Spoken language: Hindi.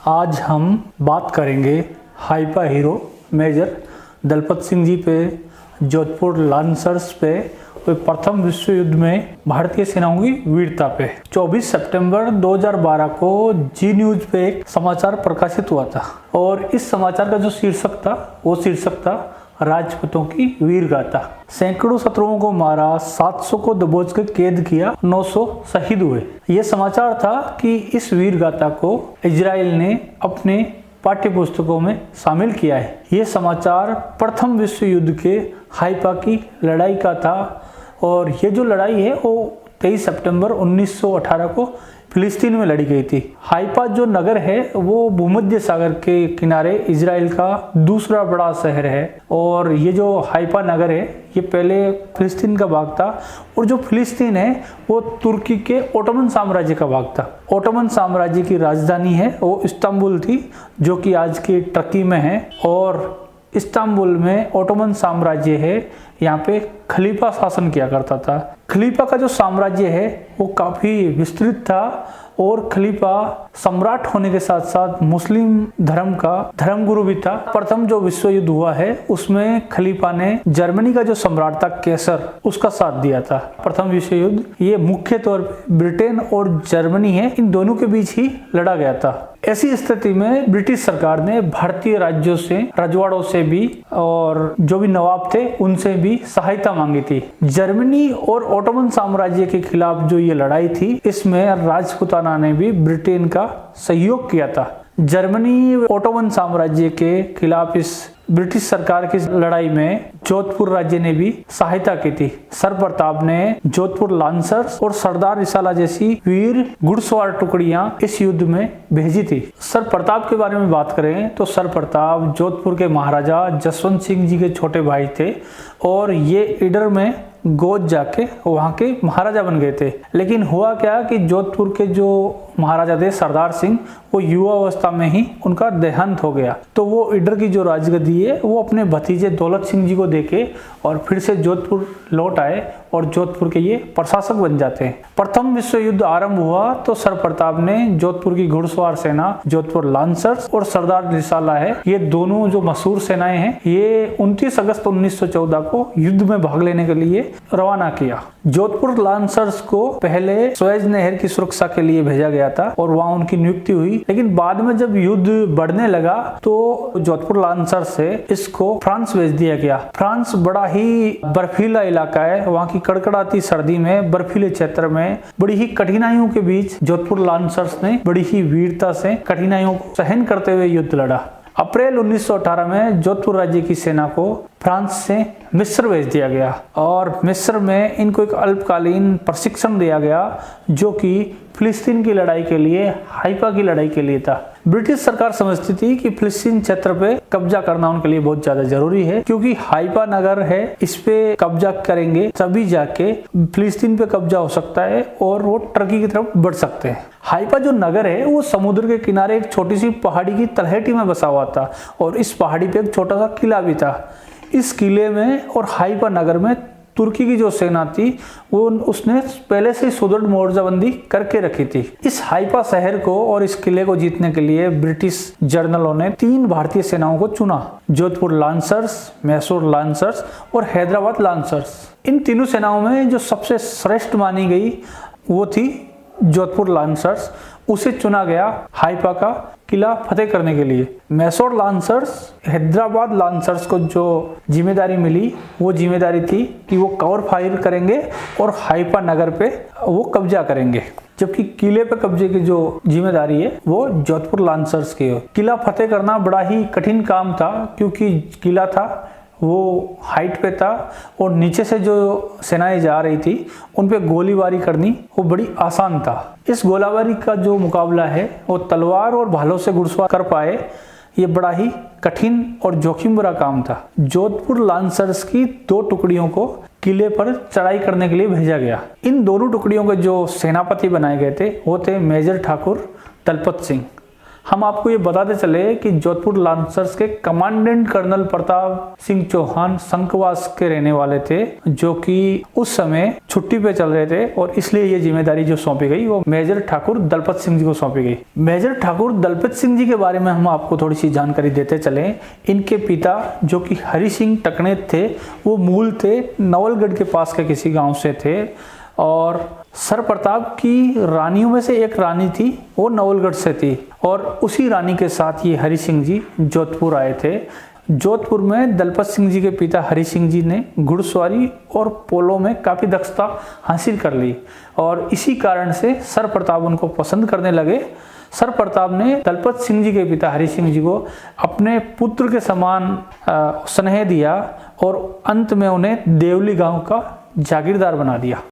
आज हम बात करेंगे Haifa hero major Dalpat Singh ji पे, जोधपुर लांसर्स पे और प्रथम विश्व युद्ध में भारतीय सेनाओं की वीरता पे। 24 सितंबर 2012 को जी न्यूज पे एक समाचार प्रकाशित हुआ था और इस समाचार का जो शीर्षक था वो शीर्षक था राजपूतों की वीर गाथा। सैकड़ों शत्रुओं को मारा, 700 को दबोच कर कैद किया, 900 शहीद हुए। यह समाचार था कि इस वीर गाथा को इजराइल ने अपने पाठ्य पुस्तकों में शामिल किया है। यह समाचार प्रथम विश्व युद्ध के हाइपा की लड़ाई का था और ये जो लड़ाई है वो 23 सितंबर 1918 को फिलिस्तीन में लड़ी गई थी। हाइपा जो नगर है वो भूमध्य सागर के किनारे इजराइल का दूसरा बड़ा शहर है और ये जो हाइपा नगर है ये पहले फिलिस्तीन का भाग था और जो फिलिस्तीन है वो तुर्की के ओटोमन साम्राज्य का भाग था। ओटोमन साम्राज्य की राजधानी है वो इस्तांबुल थी, जो कि आज के टर्की में है। और इस्तांबुल में ओटोमन साम्राज्य है, यहाँ पे खलीफा शासन किया करता था। खलीफा का जो साम्राज्य है वो काफी विस्तृत था और खलीफा सम्राट होने के साथ साथ मुस्लिम धर्म का धर्मगुरु भी था। प्रथम जो विश्व युद्ध हुआ है उसमें खलीफा ने जर्मनी का जो सम्राट था कैसर, उसका साथ दिया था। प्रथम विश्व युद्ध ये मुख्य तौर पर ब्रिटेन और जर्मनी है, इन दोनों के बीच ही लड़ा गया था। ऐसी स्थिति में ब्रिटिश सरकार ने भारतीय राज्यों से, रजवाड़ों से भी और जो भी नवाब थे उनसे भी सहायता मांगी थी। जर्मनी और ओटोमन साम्राज्य के खिलाफ जो ये लड़ाई थी इसमें राजपूताना ने भी ब्रिटेन का सहयोग किया था। जर्मनी ओटोमन साम्राज्य के खिलाफ इस ब्रिटिश सरकार की लड़ाई में जोधपुर राज्य ने भी सहायता की थी। सर प्रताप ने जोधपुर लांसर्स और सरदार रिसाला जैसी वीर घुड़सवार टुकड़ियां इस युद्ध में भेजी थी। सर प्रताप के बारे में बात करें तो सर प्रताप जोधपुर के महाराजा जसवंत सिंह जी के छोटे भाई थे और ये ईडर में गोद जाके वहां के महाराजा बन गए थे। लेकिन हुआ क्या कि जोधपुर के जो महाराजा थे सरदार सिंह, वो युवा अवस्था में ही उनका देहांत हो गया। तो वो ईडर की जो राजगद्दी है वो अपने भतीजे दौलत सिंह जी को देके और फिर से जोधपुर लौट आए और जोधपुर के ये प्रशासक बन जाते हैं। प्रथम विश्व युद्ध आरंभ हुआ तो सर प्रताप ने जोधपुर की घुड़सवार सेना, जोधपुर लांसर्स और सरदार रिसाला है, ये दोनों जो मशहूर सेनाएं हैं, ये 29 अगस्त 1914 को युद्ध में भाग लेने के लिए रवाना किया। जोधपुर लांसर्स को पहले स्वेज नहर की सुरक्षा के लिए भेजा गया था और वहां उनकी नियुक्ति हुई। लेकिन बाद में जब युद्ध बढ़ने लगा तो जोधपुर लांसर्स से इसको फ्रांस भेज दिया गया। फ्रांस बड़ा ही बर्फीला इलाका है, वहां की कड़कड़ाती सर्दी में बर्फीले क्षेत्र में बड़ी ही कठिनाइयों के बीच जोधपुर लांसर्स ने बड़ी ही वीरता से कठिनाइयों को सहन करते हुए युद्ध लड़ा। अप्रैल 1918 में जोधपुर राज्य की सेना को फ्रांस से मिस्र भेज दिया गया और मिस्र में इनको एक अल्पकालीन प्रशिक्षण दिया गया जो कि फिलिस्तीन की लड़ाई के लिए, हाइपा की लड़ाई के लिए था। ब्रिटिश सरकार समझती थी कि फिलिस्तीन क्षेत्र पे कब्जा करना उनके लिए बहुत ज्यादा जरूरी है, क्योंकि हाइपा नगर है, इस पे कब्जा करेंगे तभी जाके फिलिस्तीन पे कब्जा हो सकता है और वो टर्की की तरफ बढ़ सकते हैं। हाइपा जो नगर है वो समुद्र के किनारे एक छोटी सी पहाड़ी की तलहटी में बसा हुआ था और इस पहाड़ी पे एक छोटा सा किला भी था। इस किले में और हाइपा नगर में तुर्की की जो सेना थी वो उसने पहले से सुदृढ़ मोर्चाबंदी करके रखी थी। इस हाइपा शहर को और इस किले को जीतने के लिए ब्रिटिश जर्नलों ने 3 भारतीय सेनाओं को चुना, जोधपुर लांसर्स, मैसूर लांसर्स और हैदराबाद लांसर्स। इन तीनों सेनाओं में जो सबसे श्रेष्ठ मानी गई वो थी जोधपुर लांसर्स। उसे चुना गया हाइपा का किला फतेह करने के लिए। मैसूर लांसर्स, हैदराबाद लांसर्स को जो जिम्मेदारी मिली वो जिम्मेदारी थी कि वो कवर फायर करेंगे और हाइपा नगर पे वो कब्जा करेंगे, जबकि किले पे कब्जे की जो जिम्मेदारी है वो जोधपुर लांसर्स की है। किला फतेह करना बड़ा ही कठिन काम था क्योंकि किला था वो हाइट पे था और नीचे से जो सेनाएं जा रही थी उन पे गोलीबारी करनी वो बड़ी आसान था। इस गोलीबारी का जो मुकाबला है वो तलवार और भालों से घुड़सवार कर पाए, ये बड़ा ही कठिन और जोखिम भरा काम था। जोधपुर लांसर्स की 2 टुकड़ियों को किले पर चढ़ाई करने के लिए भेजा गया। इन दोनों टुकड़ियों के जो सेनापति बनाए गए थे वो थे मेजर ठाकुर दलपत सिंह। हम आपको ये बताते चले कि जोधपुर लांसर्स के कमांडेंट कर्नल प्रताप सिंह चौहान शंखवास के रहने वाले थे, जो कि उस समय छुट्टी पे चल रहे थे और इसलिए ये जिम्मेदारी जो सौंपी गई वो मेजर ठाकुर दलपत सिंह जी को सौंपी गई। मेजर ठाकुर दलपत सिंह जी के बारे में हम आपको थोड़ी सी जानकारी देते चले। इनके पिता जो कि हरि सिंह टकनेत थे, वो मूल थे नवलगढ़ के पास के किसी गांव से थे और सर प्रताप की रानियों में से एक रानी थी, वो नवलगढ़ से थी और उसी रानी के साथ ये हरि सिंह जी जोधपुर आए थे। जोधपुर में दलपत सिंह जी के पिता हरि सिंह जी ने घुड़सवारी और पोलो में काफ़ी दक्षता हासिल कर ली और इसी कारण से सर प्रताप उनको पसंद करने लगे। सर प्रताप ने दलपत सिंह जी के पिता हरि सिंह जी को अपने पुत्र के समान स्नेह दिया और अंत में उन्हें देवली गांव का जागीरदार बना दिया।